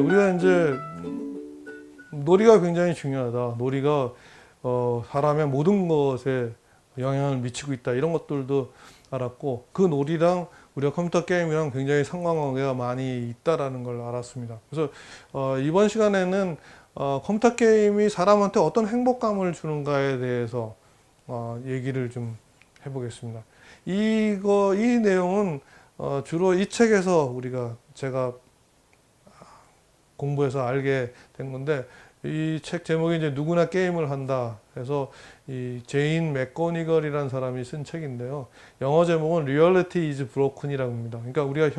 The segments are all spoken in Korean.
우리가 이제 놀이가 굉장히 중요하다. 놀이가 사람의 모든 것에 영향을 미치고 있다. 이런 것들도 알았고, 그 놀이랑 우리가 컴퓨터 게임이랑 굉장히 상관관계가 많이 있다라는 걸 알았습니다. 그래서 이번 시간에는 컴퓨터 게임이 사람한테 어떤 행복감을 주는가에 대해서 얘기를 좀 해보겠습니다. 이 내용은 주로 이 책에서 제가 공부해서 알게 된 건데, 이 책 제목이 이제 누구나 게임을 한다 해서 이 제인 맥거니걸이라는 사람이 쓴 책인데요. 영어 제목은 Reality is Broken이라고 합니다. 그러니까 우리가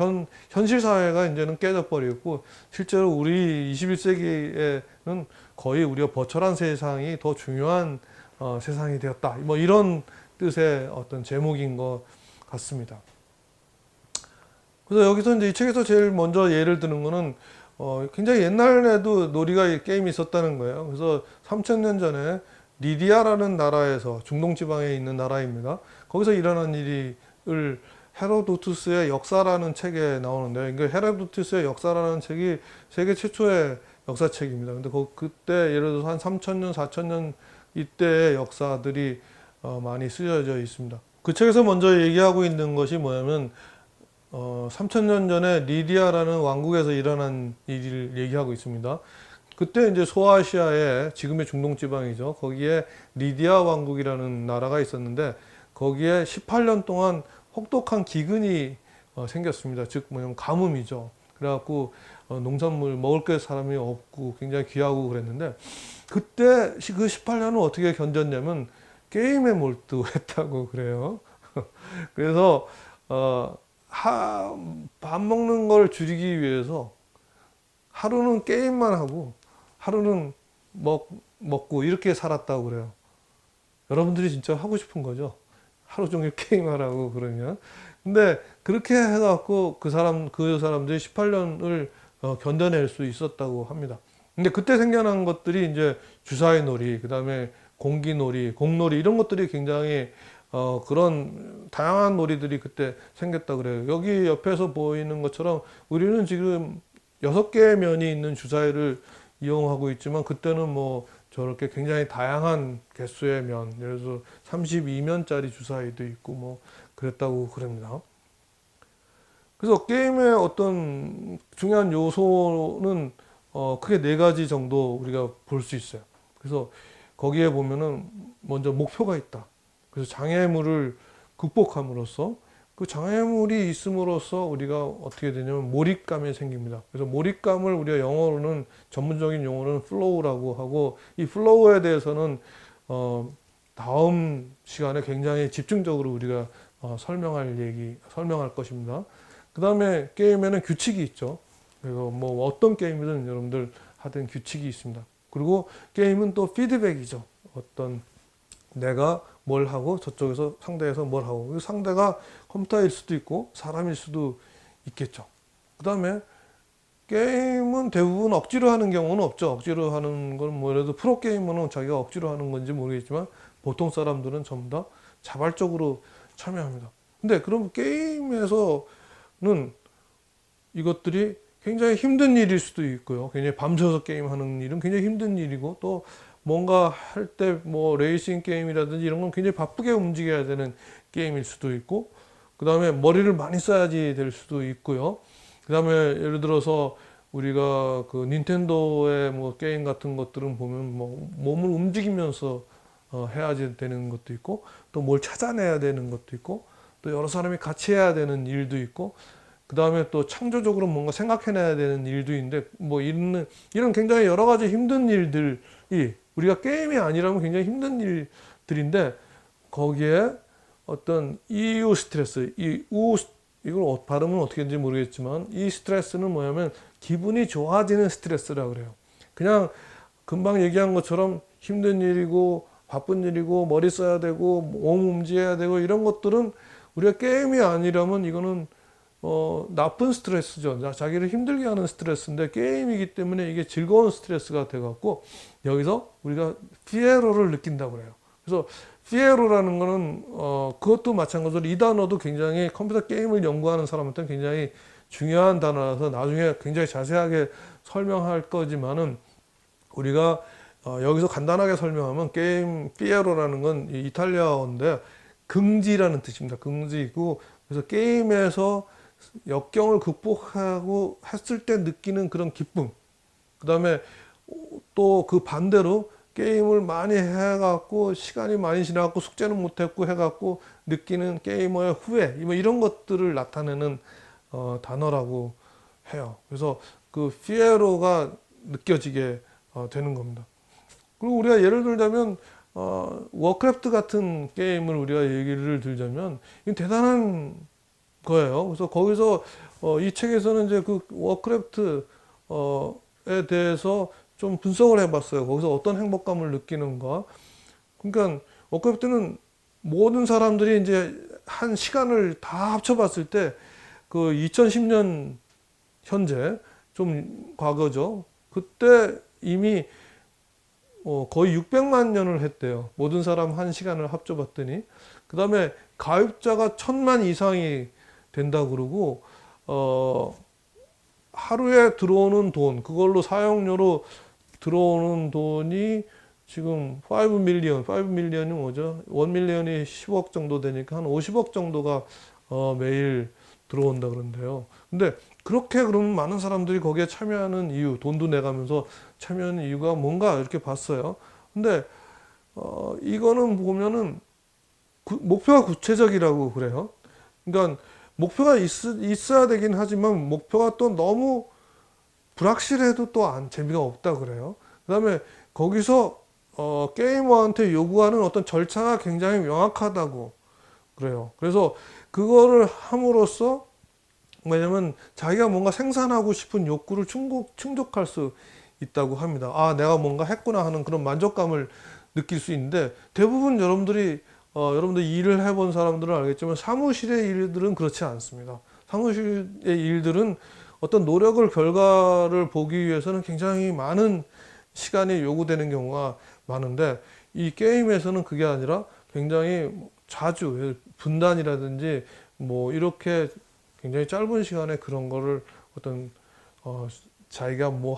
현실 사회가 이제는 깨져버렸고, 실제로 우리 21세기에는 거의 우리가 버추얼한 세상이 더 중요한 세상이 되었다. 뭐 이런 뜻의 어떤 제목인 것 같습니다. 그래서 여기서 이제 이 책에서 제일 먼저 예를 드는 거는 굉장히 옛날에도 놀이가 게임이 있었다는 거예요. 그래서 3000년 전에 리디아라는 나라에서 중동 지방에 있는 나라입니다. 거기서 일어난 일을 헤로도투스의 역사라는 책에 나오는데, 그러니까 헤로도투스의 역사라는 책이 세계 최초의 역사책입니다. 근데 그때 예를 들어서 한 3000년, 4000년 이때의 역사들이 많이 쓰여져 있습니다. 그 책에서 먼저 얘기하고 있는 것이 뭐냐면 3000년 전에 리디아라는 왕국에서 일어난 일을 얘기하고 있습니다. 그때 이제 소아시아의 지금의 중동 지방이죠. 거기에 리디아 왕국이라는 나라가 있었는데, 거기에 18년 동안 혹독한 기근이 생겼습니다. 즉 뭐냐면 가뭄이죠. 그래갖고 농산물 먹을 게 사람이 없고 굉장히 귀하고 그랬는데, 그때 그 18년을 어떻게 견뎠냐면 게임에 몰두했다고 그래요. 그래서 밥 먹는 걸 줄이기 위해서 하루는 게임만 하고 하루는 먹고 이렇게 살았다고 그래요. 여러분들이 진짜 하고 싶은 거죠. 하루 종일 게임하라고 그러면. 근데 그렇게 해갖고 그 사람들이 18년을 견뎌낼 수 있었다고 합니다. 근데 그때 생겨난 것들이 이제 주사위 놀이, 그 다음에 공기놀이, 공놀이 이런 것들이 굉장히 그런 다양한 놀이들이 그때 생겼다 그래요. 여기 옆에서 보이는 것처럼 우리는 지금 6개의 면이 있는 주사위를 이용하고 있지만, 그때는 뭐 저렇게 굉장히 다양한 개수의 면, 예를 들어서 32면짜리 주사위도 있고 뭐 그랬다고 그럽니다. 그래서 게임의 어떤 중요한 요소는 크게 4가지 정도 우리가 볼 수 있어요. 그래서 거기에 보면은 먼저 목표가 있다. 그래서 장애물을 극복함으로써, 그 장애물이 있음으로써 우리가 어떻게 되냐면 몰입감이 생깁니다. 그래서 몰입감을 우리가 영어로는, 전문적인 용어로는 플로우라고 하고, 이 플로우에 대해서는 다음 시간에 굉장히 집중적으로 우리가 설명할 것입니다. 그 다음에 게임에는 규칙이 있죠. 그리고 뭐 어떤 게임이든 여러분들 하든 규칙이 있습니다. 그리고 게임은 또 피드백이죠. 어떤 내가 뭘 하고 저쪽에서 상대에서 뭘 하고, 상대가 컴퓨터일 수도 있고 사람일 수도 있겠죠. 그 다음에 게임은 대부분 억지로 하는 경우는 없죠. 억지로 하는 건 뭐 예를 들어 프로게이머는 자기가 억지로 하는 건지 모르겠지만, 보통 사람들은 전부 다 자발적으로 참여합니다. 근데 그럼 게임에서는 이것들이 굉장히 힘든 일일 수도 있고요. 굉장히 밤새서 게임하는 일은 굉장히 힘든 일이고, 또 뭔가 할 때 뭐 레이싱 게임이라든지 이런 건 굉장히 바쁘게 움직여야 되는 게임일 수도 있고, 그 다음에 머리를 많이 써야지 될 수도 있고요. 그 다음에 예를 들어서 우리가 그 닌텐도의 뭐 게임 같은 것들은 보면 뭐 몸을 움직이면서 해야지 되는 것도 있고, 또 뭘 찾아내야 되는 것도 있고, 또 여러 사람이 같이 해야 되는 일도 있고, 그 다음에 또 창조적으로 뭔가 생각해내야 되는 일도 있는데, 뭐 이런 굉장히 여러 가지 힘든 일들이 우리가 게임이 아니라면 굉장히 힘든 일들인데, 거기에 어떤 EU 스트레스, 이걸 발음은 어떻게 하는지 모르겠지만, 이 스트레스는 뭐냐면 기분이 좋아지는 스트레스라고 그래요. 그냥 금방 얘기한 것처럼 힘든 일이고 바쁜 일이고 머리 써야 되고 몸 움직여야 되고 이런 것들은 우리가 게임이 아니라면 이거는 나쁜 스트레스죠. 자기를 힘들게 하는 스트레스인데, 게임이기 때문에 이게 즐거운 스트레스가 돼갖고 여기서 우리가 피에로를 느낀다고 그래요. 그래서 피에로라는 거는 그것도 마찬가지로 이 단어도 굉장히 컴퓨터 게임을 연구하는 사람한테는 굉장히 중요한 단어라서 나중에 굉장히 자세하게 설명할 거지만은 우리가 여기서 간단하게 설명하면 게임 피에로라는 건 이탈리아어인데 긍지라는 뜻입니다. 긍지이고 그래서 게임에서 역경을 극복하고 했을 때 느끼는 그런 기쁨. 그다음에 또 그 반대로 게임을 많이 해갖고 시간이 많이 지나갖고 숙제는 못했고 해갖고 느끼는 게이머의 후회 뭐 이런 것들을 나타내는 단어라고 해요. 그래서 그 피에로가 느껴지게 되는 겁니다. 그리고 우리가 예를 들자면 워크래프트 같은 게임을 우리가 얘기를 들자면 이건 대단한 거예요. 그래서 거기서 이 책에서는 이제 그 워크래프트에 대해서 좀 분석을 해봤어요. 거기서 어떤 행복감을 느끼는가. 그러니까 워크래프트는 모든 사람들이 이제 한 시간을 다 합쳐봤을 때 그 2010년 현재 좀 과거죠. 그때 이미 거의 600만 년을 했대요. 모든 사람 한 시간을 합쳐봤더니. 그 다음에 가입자가 1000만 이상이 된다 그러고, 하루에 들어오는 돈, 그걸로 사용료로 들어오는 돈이 지금 5밀리언이 뭐죠? 1밀리언이 10억 정도 되니까 한 50억 정도가 매일 들어온다 그런데요. 근데 그렇게 그러면 많은 사람들이 거기에 참여하는 이유, 돈도 내가면서 참여하는 이유가 뭔가 이렇게 봤어요. 근데 이거는 보면은 목표가 구체적이라고 그래요. 그러니까 목표가 있어야 되긴 하지만 목표가 또 너무 불확실해도 또 재미가 없다 그래요. 그다음에 거기서 게이머한테 요구하는 어떤 절차가 굉장히 명확하다고 그래요. 그래서 그거를 함으로써 왜냐면 자기가 뭔가 생산하고 싶은 욕구를 충족할 수 있다고 합니다. 아, 내가 뭔가 했구나 하는 그런 만족감을 느낄 수 있는데 대부분 여러분들 일을 해본 사람들은 알겠지만 사무실의 일들은 그렇지 않습니다. 사무실의 일들은 어떤 노력을 결과를 보기 위해서는 굉장히 많은 시간이 요구되는 경우가 많은데 이 게임에서는 그게 아니라 굉장히 자주 분단이라든지 뭐 이렇게 굉장히 짧은 시간에 그런 거를 어떤 자기가 뭐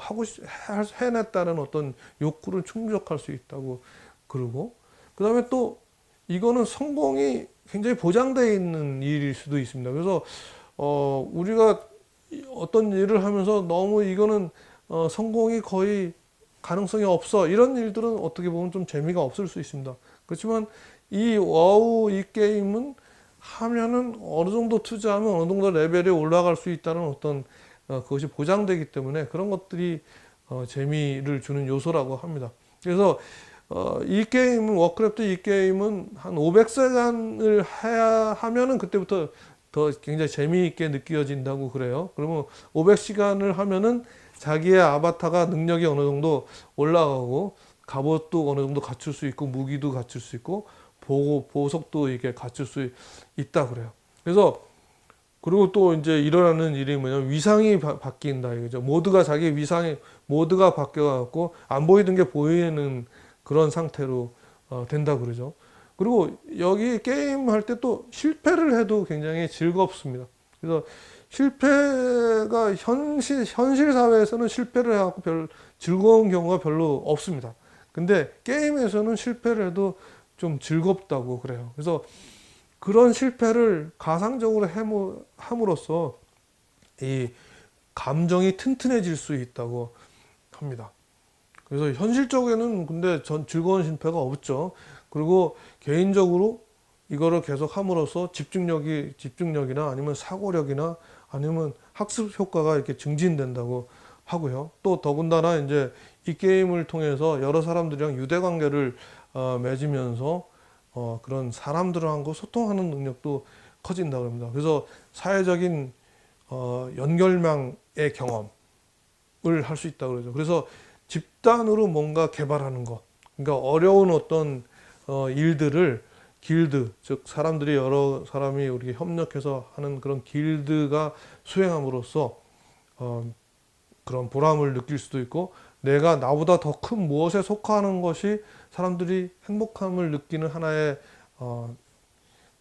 해냈다는 어떤 욕구를 충족할 수 있다고 그러고 그 다음에 또 이거는 성공이 굉장히 보장되어 있는 일일 수도 있습니다. 그래서 우리가 어떤 일을 하면서 너무 이거는 성공이 거의 가능성이 없어 이런 일들은 어떻게 보면 좀 재미가 없을 수 있습니다. 그렇지만 이 게임은 하면은 어느 정도 투자하면 어느 정도 레벨이 올라갈 수 있다는 어떤 그것이 보장되기 때문에 그런 것들이 재미를 주는 요소라고 합니다. 그래서 이 게임은 워크래프트 이 게임은 한 500시간을 하면은 그때부터 더 굉장히 재미있게 느껴진다고 그래요. 그러면 500시간을 하면은 자기의 아바타가 능력이 어느 정도 올라가고 갑옷도 어느 정도 갖출 수 있고 무기도 갖출 수 있고 보석도 이렇게 갖출 수 있다 그래요. 그래서 그리고 또 이제 일어나는 일이 뭐냐면 위상이 바뀐다 이거죠. 모드가 바뀌어갖고 안 보이던 게 보이는 그런 상태로 된다 그러죠. 그리고 여기 게임 할 때 또 실패를 해도 굉장히 즐겁습니다. 그래서 실패가 현실 사회에서는 실패를 해갖고 별 즐거운 경우가 별로 없습니다. 근데 게임에서는 실패를 해도 좀 즐겁다고 그래요. 그래서 그런 실패를 가상적으로 함으로써 이 감정이 튼튼해질 수 있다고 합니다. 그래서 현실적에는 근데 전 즐거운 실패가 없죠. 그리고 개인적으로 이거를 계속 함으로써 집중력이나 아니면 사고력이나 아니면 학습 효과가 이렇게 증진된다고 하고요. 또 더군다나 이제 이 게임을 통해서 여러 사람들이랑 유대 관계를 맺으면서 그런 사람들하고 소통하는 능력도 커진다고 합니다. 그래서 사회적인 연결망의 경험을 할 수 있다고 그러죠. 그래서 집단으로 뭔가 개발하는 것, 그러니까 어려운 어떤 일들을 길드, 즉 여러 사람이 우리 협력해서 하는 그런 길드가 수행함으로써 그런 보람을 느낄 수도 있고 내가 나보다 더 큰 무엇에 속하는 것이 사람들이 행복함을 느끼는 하나의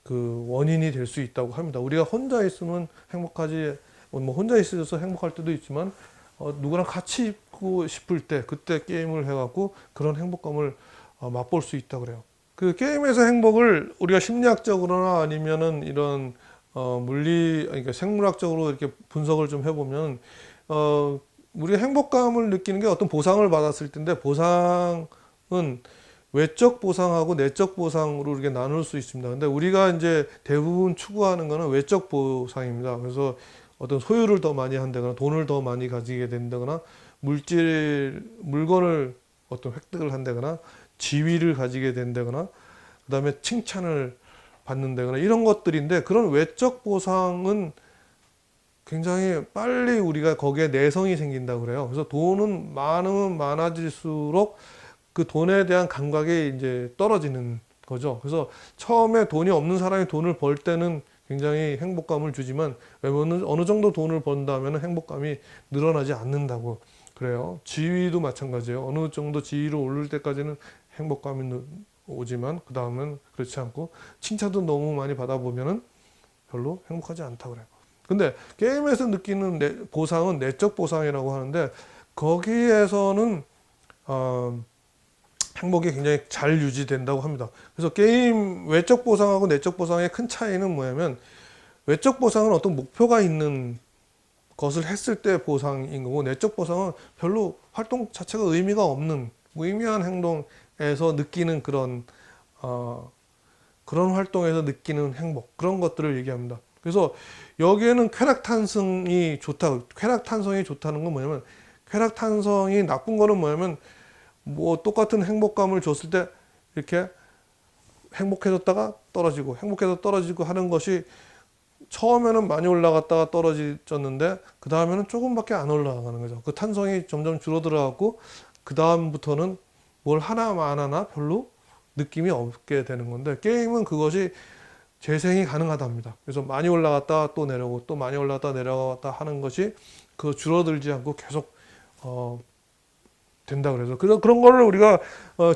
그 원인이 될 수 있다고 합니다. 우리가 혼자 있으면 행복하지, 뭐 혼자 있어서 행복할 때도 있지만 누구랑 같이 있고 싶을 때 그때 게임을 해갖고 그런 행복감을 맛볼 수 있다 그래요. 그 게임에서 행복을 우리가 심리학적으로나 아니면은 이런 그러니까 생물학적으로 이렇게 분석을 좀 해보면 우리가 행복감을 느끼는 게 어떤 보상을 받았을 텐데, 보상은 외적 보상하고 내적 보상으로 이렇게 나눌 수 있습니다. 근데 우리가 이제 대부분 추구하는 거는 외적 보상입니다. 그래서 어떤 소유를 더 많이 한다거나 돈을 더 많이 가지게 된다거나 물건을 어떤 획득을 한다거나 지위를 가지게 된다거나 그다음에 칭찬을 받는다거나 이런 것들인데, 그런 외적 보상은 굉장히 빨리 우리가 거기에 내성이 생긴다고 그래요. 그래서 돈은 많으면 많아질수록 그 돈에 대한 감각이 이제 떨어지는 거죠. 그래서 처음에 돈이 없는 사람이 돈을 벌 때는 굉장히 행복감을 주지만 어느 정도 돈을 번다면 행복감이 늘어나지 않는다고 그래요. 지위도 마찬가지예요. 어느 정도 지위로 오를 때까지는 행복감이 오지만 그 다음은 그렇지 않고, 칭찬도 너무 많이 받아보면은 별로 행복하지 않다 그래요. 근데 게임에서 느끼는 보상은 내적 보상이라고 하는데, 거기에서는 행복이 굉장히 잘 유지된다고 합니다. 그래서 게임 외적 보상하고 내적 보상의 큰 차이는 뭐냐면, 외적 보상은 어떤 목표가 있는 것을 했을 때 보상인 거고, 내적 보상은 별로 활동 자체가 의미가 없는 무의미한 행동에서 느끼는 그런 활동에서 느끼는 행복, 그런 것들을 얘기합니다. 그래서 여기에는 쾌락탄성이 좋다는 건 뭐냐면, 쾌락탄성이 나쁜 거는 뭐냐면, 뭐 똑같은 행복감을 줬을 때 이렇게 행복해졌다가 떨어지고 행복해서 떨어지고 하는 것이, 처음에는 많이 올라갔다가 떨어졌는데 그 다음에는 조금밖에 안 올라가는 거죠. 그 탄성이 점점 줄어들어갖고 그 다음부터는 뭘 하나 안 하나 별로 느낌이 없게 되는 건데, 게임은 그것이 재생이 가능하답니다. 그래서 많이 올라갔다 또 내려오고 또 많이 올라갔다 내려갔다 하는 것이 그 줄어들지 않고 계속 된다 그래서, 그런 거를 우리가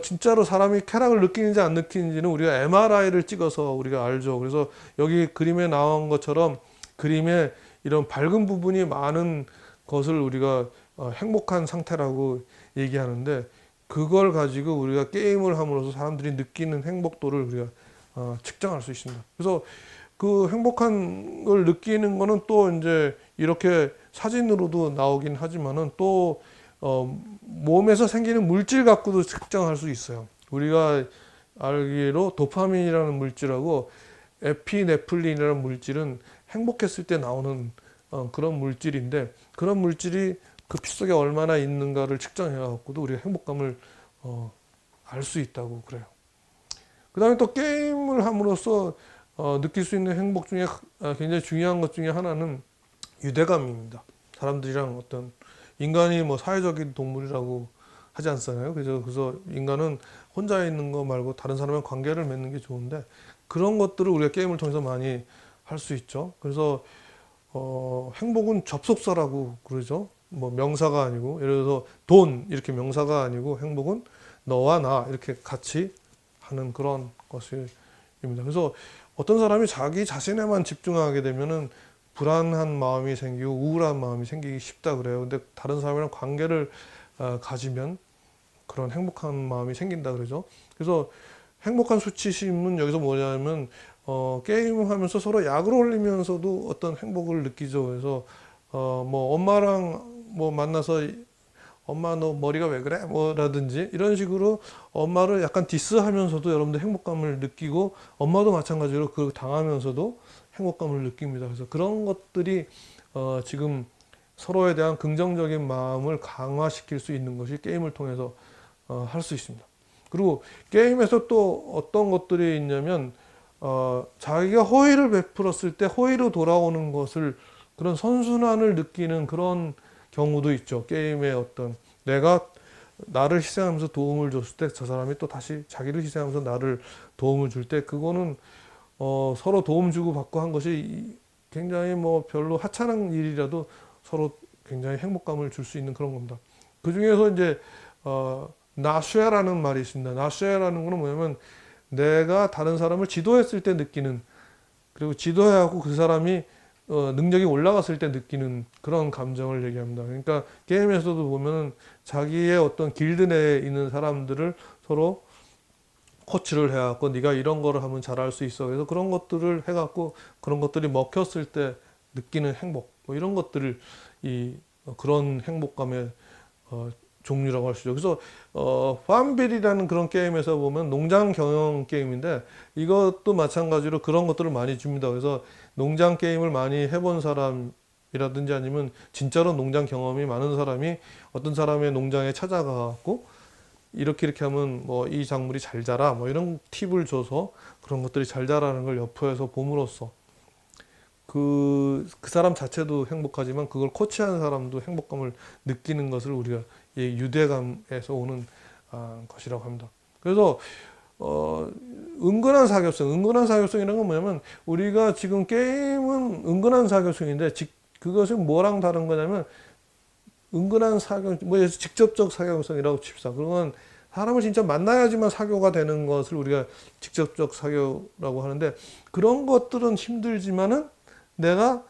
진짜로 사람이 쾌락을 느끼는지 안 느끼는지는 우리가 MRI를 찍어서 우리가 알죠. 그래서 여기 그림에 나온 것처럼 그림에 이런 밝은 부분이 많은 것을 우리가 행복한 상태라고 얘기하는데, 그걸 가지고 우리가 게임을 함으로써 사람들이 느끼는 행복도를 우리가 측정할 수 있습니다. 그래서 그 행복한 걸 느끼는 거는 또 이제 이렇게 사진으로도 나오긴 하지만은 또 몸에서 생기는 물질 갖고도 측정할 수 있어요. 우리가 알기로 도파민이라는 물질하고 에피네프린이라는 물질은 행복했을 때 나오는 그런 물질인데, 그런 물질이 그 피 속에 얼마나 있는가를 측정해 갖고도 우리가 행복감을 알 수 있다고 그래요. 그 다음에 또 게임을 함으로써 느낄 수 있는 행복 중에 굉장히 중요한 것 중에 하나는 유대감입니다. 사람들이랑 어떤, 인간이 뭐 사회적인 동물이라고 하지 않잖아요. 그래서 인간은 혼자 있는 거 말고 다른 사람과 관계를 맺는 게 좋은데, 그런 것들을 우리가 게임을 통해서 많이 할 수 있죠. 그래서 행복은 접속사라고 그러죠. 뭐 명사가 아니고, 예를 들어서 돈 이렇게 명사가 아니고, 행복은 너와 나 이렇게 같이 하는 그런 것입니다. 그래서 어떤 사람이 자기 자신에만 집중하게 되면은 불안한 마음이 생기고 우울한 마음이 생기기 쉽다 그래요. 근데 다른 사람이랑 관계를 가지면 그런 행복한 마음이 생긴다 그러죠. 그래서 행복한 수치심은 여기서 뭐냐면 게임하면서 서로 약을 올리면서도 어떤 행복을 느끼죠. 그래서 뭐 엄마랑 뭐 만나서 엄마 너 머리가 왜 그래? 뭐라든지 이런 식으로 엄마를 약간 디스하면서도 여러분들 행복감을 느끼고, 엄마도 마찬가지로 그 당하면서도 행복감을 느낍니다. 그래서 그런 것들이 지금 서로에 대한 긍정적인 마음을 강화시킬 수 있는 것이 게임을 통해서 할 수 있습니다. 그리고 게임에서 또 어떤 것들이 있냐면 자기가 호의를 베풀었을 때 호의로 돌아오는 것을, 그런 선순환을 느끼는 그런 경우도 있죠. 게임의 어떤, 내가 나를 희생하면서 도움을 줬을 때 저 사람이 또 다시 자기를 희생하면서 나를 도움을 줄 때, 그거는 서로 도움 주고 받고 한 것이 굉장히 뭐 별로 하찮은 일이라도 서로 굉장히 행복감을 줄 수 있는 그런 겁니다. 그 중에서 이제 나쉐라는 말이 있습니다. 나쉐라는 거는 뭐냐면, 내가 다른 사람을 지도했을 때 느끼는, 그리고 지도하고 그 사람이 능력이 올라갔을 때 느끼는 그런 감정을 얘기합니다. 그러니까 게임에서도 보면은 자기의 어떤 길드 내에 있는 사람들을 서로 코치를 해갖고 네가 이런 거를 하면 잘할 수 있어. 그래서 그런 것들을 해갖고 그런 것들이 먹혔을 때 느끼는 행복, 뭐 이런 것들을 그런 행복감의 종류라고 할 수 있죠. 그래서 팜빌이라는 그런 게임에서 보면 농장 경영 게임인데 이것도 마찬가지로 그런 것들을 많이 줍니다. 그래서 농장 게임을 많이 해본 사람이라든지 아니면 진짜로 농장 경험이 많은 사람이 어떤 사람의 농장에 찾아가고 이렇게 하면 뭐 이 작물이 잘 자라 뭐 이런 팁을 줘서 그런 것들이 잘 자라는 걸 옆에서 봄으로써 그 사람 자체도 행복하지만 그걸 코치하는 사람도 행복감을 느끼는 것을 우리가 이 유대감에서 오는 것이라고 합니다. 그래서 은근한 사교성이라는 건 뭐냐면 우리가 지금 게임은 은근한 사교성인데 그것은 뭐랑 다른 거냐면 은근한 사교, 뭐 직접적 사교성이라고 칩시다. 그건 사람을 진짜 만나야지만 사교가 되는 것을 우리가 직접적 사교라고 하는데 그런 것들은 힘들지만은 내가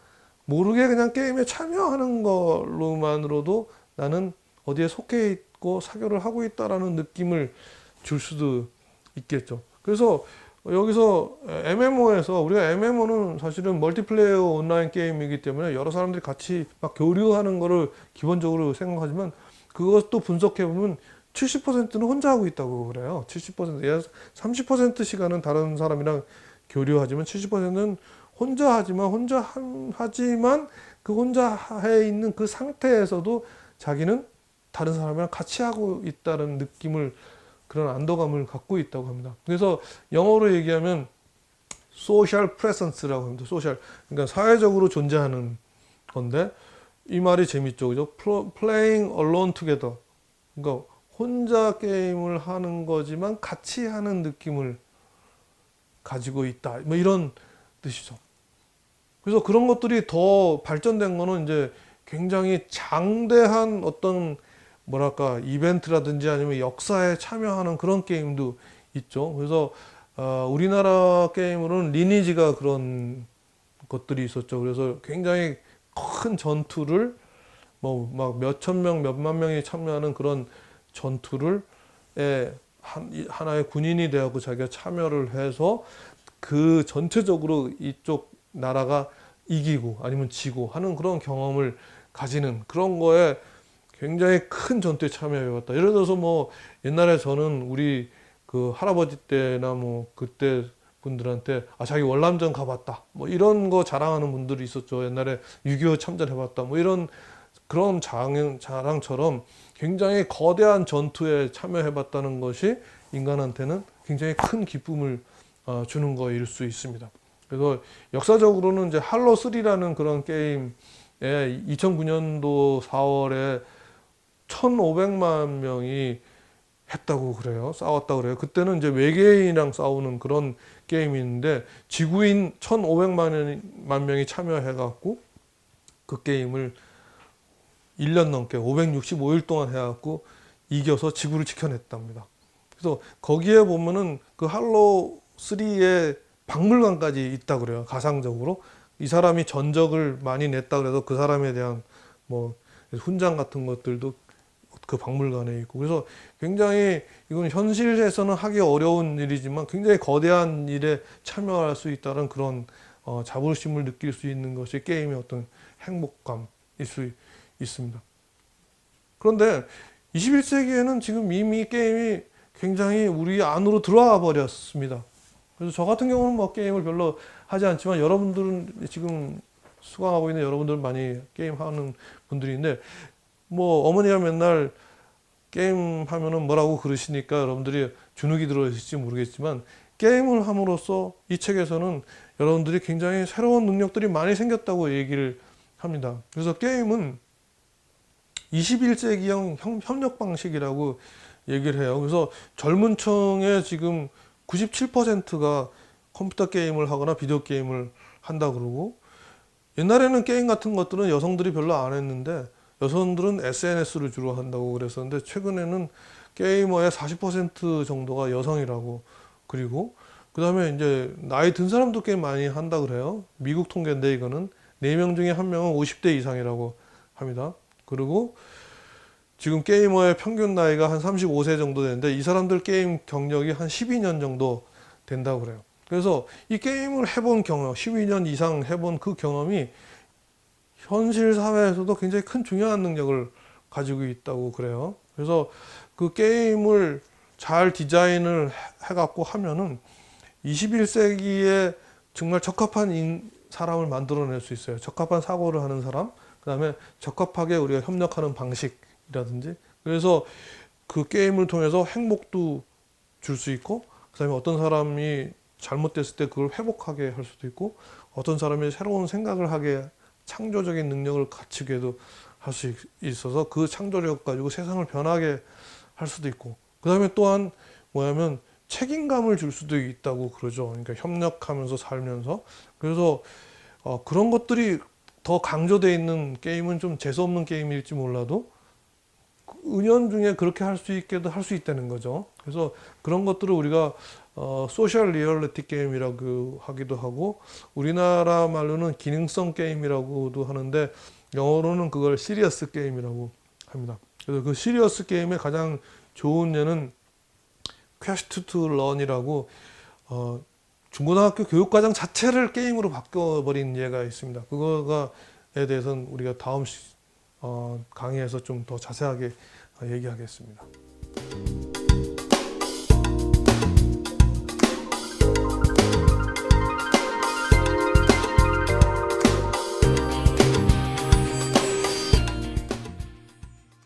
모르게 그냥 게임에 참여하는 걸로만으로도 나는 어디에 속해 있고 사교를 하고 있다라는 느낌을 줄 수도 있겠죠. 그래서 여기서 MMO에서 우리가 MMO는 사실은 멀티플레이어 온라인 게임이기 때문에 여러 사람들이 같이 막 교류하는 거를 기본적으로 생각하지만 그것도 분석해 보면 70%는 혼자 하고 있다고 그래요. 70%, 30% 시간은 다른 사람이랑 교류하지만 70%는 하지만 그 혼자 해 있는 그 상태에서도 자기는 다른 사람이랑 같이 하고 있다는 느낌을 그런 안도감을 갖고 있다고 합니다. 그래서 영어로 얘기하면 소셜 프레센스라고 합니다. 소셜, 그러니까 사회적으로 존재하는 건데 이 말이 재밌죠, 그죠? Playing alone together. 그러니까 혼자 게임을 하는 거지만 같이 하는 느낌을 가지고 있다. 뭐 이런 뜻이죠. 그래서 그런 것들이 더 발전된 거는 이제 굉장히 장대한 어떤 뭐랄까 이벤트라든지 아니면 역사에 참여하는 그런 게임도 있죠. 그래서 우리나라 게임으로는 리니지가 그런 것들이 있었죠. 그래서 굉장히 큰 전투를 뭐 막 몇천 명, 몇만 명이 참여하는 그런 전투를 하나의 군인이 되었고 자기가 참여를 해서 그 전체적으로 이쪽 나라가 이기고 아니면 지고 하는 그런 경험을 가지는 그런 거에 굉장히 큰 전투에 참여해봤다. 예를 들어서 뭐 옛날에 저는 우리 그 할아버지 때나 뭐 그때 분들한테 자기 월남전 가봤다. 뭐 이런 거 자랑하는 분들이 있었죠. 옛날에 6.25 참전해봤다. 뭐 이런 그런 자랑처럼 굉장히 거대한 전투에 참여해봤다는 것이 인간한테는 굉장히 큰 기쁨을 주는 거일 수 있습니다. 그래서 역사적으로는 이제 할로 3라는 그런 게임에 2009년도 4월에 1,500만 명이 했다고 그래요. 싸웠다고 그래요. 그때는 이제 외계인이랑 싸우는 그런 게임인데 지구인 1,500만 명이 참여해갖고 그 게임을 1년 넘게 565일 동안 해갖고 이겨서 지구를 지켜냈답니다. 그래서 거기에 보면은 그 할로 3의 박물관까지 있다 그래요. 가상적으로 이 사람이 전적을 많이 냈다 그래서 그 사람에 대한 뭐 훈장 같은 것들도 그 박물관에 있고 그래서 굉장히 이건 현실에서는 하기 어려운 일이지만 굉장히 거대한 일에 참여할 수 있다는 그런 자부심을 느낄 수 있는 것이 게임의 어떤 행복감일 수 있습니다. 그런데 21세기에는 지금 이미 게임이 굉장히 우리 안으로 들어와 버렸습니다. 그래서 저 같은 경우는 뭐 게임을 별로 하지 않지만 여러분들은 지금 수강하고 있는 여러분들은 많이 게임하는 분들인데 뭐 어머니가 맨날 게임 하면은 뭐라고 그러시니까 여러분들이 주눅이 들어있을지 모르겠지만 게임을 함으로써 이 책에서는 여러분들이 굉장히 새로운 능력들이 많이 생겼다고 얘기를 합니다. 그래서 게임은 21세기형 협력 방식이라고 얘기를 해요. 그래서 젊은 층의 지금 97%가 컴퓨터 게임을 하거나 비디오 게임을 한다 그러고 옛날에는 게임 같은 것들은 여성들이 별로 안 했는데 여성들은 SNS를 주로 한다고 그랬었는데 최근에는 게이머의 40% 정도가 여성이라고 그리고 그 다음에 이제 나이 든 사람도 꽤 많이 한다 그래요. 미국 통계인데 이거는 4명 중에 1명은 50대 이상이라고 합니다. 그리고 지금 게이머의 평균 나이가 한 35세 정도 되는데 이 사람들 게임 경력이 한 12년 정도 된다고 그래요. 그래서 이 게임을 해본 경험, 12년 이상 해본 그 경험이 현실 사회에서도 굉장히 큰 중요한 능력을 가지고 있다고 그래요. 그래서 그 게임을 잘 디자인을 해갖고 하면은 21세기에 정말 적합한 사람을 만들어낼 수 있어요. 적합한 사고를 하는 사람, 그 다음에 적합하게 우리가 협력하는 방식이라든지. 그래서 그 게임을 통해서 행복도 줄 수 있고, 그 다음에 어떤 사람이 잘못됐을 때 그걸 회복하게 할 수도 있고, 어떤 사람이 새로운 생각을 하게 창조적인 능력을 갖추게도 할 수 있어서 그 창조력 가지고 세상을 변하게 할 수도 있고, 그 다음에 또한 뭐냐면 책임감을 줄 수도 있다고 그러죠. 그러니까 협력하면서 살면서. 그래서 그런 것들이 더 강조되어 있는 게임은 좀 재수없는 게임일지 몰라도 은연중에 그렇게 할 수 있게도 할 수 있다는 거죠. 그래서 그런 것들을 우리가 소셜 리얼리티 게임이라고 하기도 하고, 우리나라 말로는 기능성 게임이라고도 하는데 영어로는 그걸 시리어스 게임이라고 합니다. 그래서 그 시리어스 게임의 가장 좋은 예는 퀘스트 투 런이라고 중고등학교 교육과정 자체를 게임으로 바꿔버린 예가 있습니다. 그거에 대해서는 우리가 다음 강의에서 좀 더 자세하게 얘기하겠습니다.